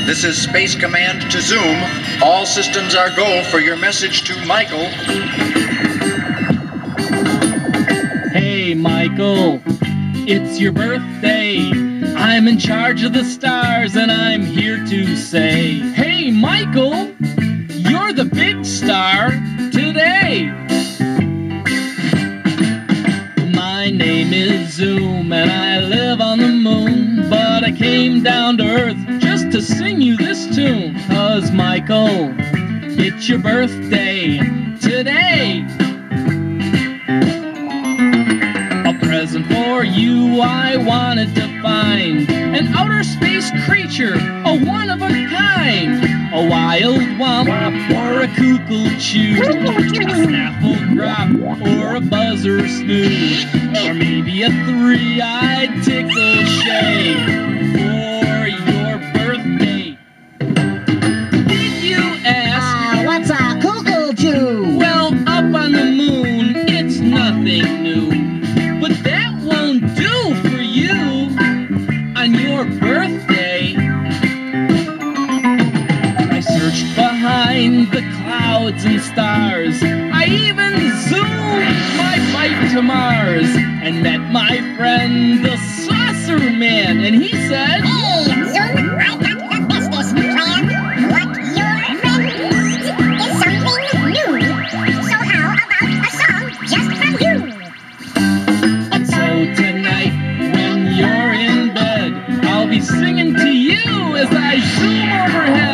This is Space Command to Zoom. All systems are go for your message to Michael. Hey, Michael, it's your birthday. I'm in charge of the stars, and I'm here to say, hey, Michael, you're the big star today. My name is Zoom, and I live on the moon, but I came down to Earth just to sing you this tune. 'Cause, Michael, it's your birthday today. A present for you I wanted to find, an outer space creature, a one of a kind, a wild womp or a kukul chew, a snaffle grop or a buzzer snoo, or maybe a three-eyed tickle shay for your birthday. Did you ask? What's a kukul chew? Well, up on the moon, it's nothing new. But that won't do for you on your birthday. I searched behind the clouds and stars. I even zoomed my flight to Mars and met my friend the Saucer Man, and he said, Hey, Zoom, I got the business plan. What your friend needs is something new. So how about a song just from you? so tonight when you're in bed, I'll be singing to you as I zoom overhead.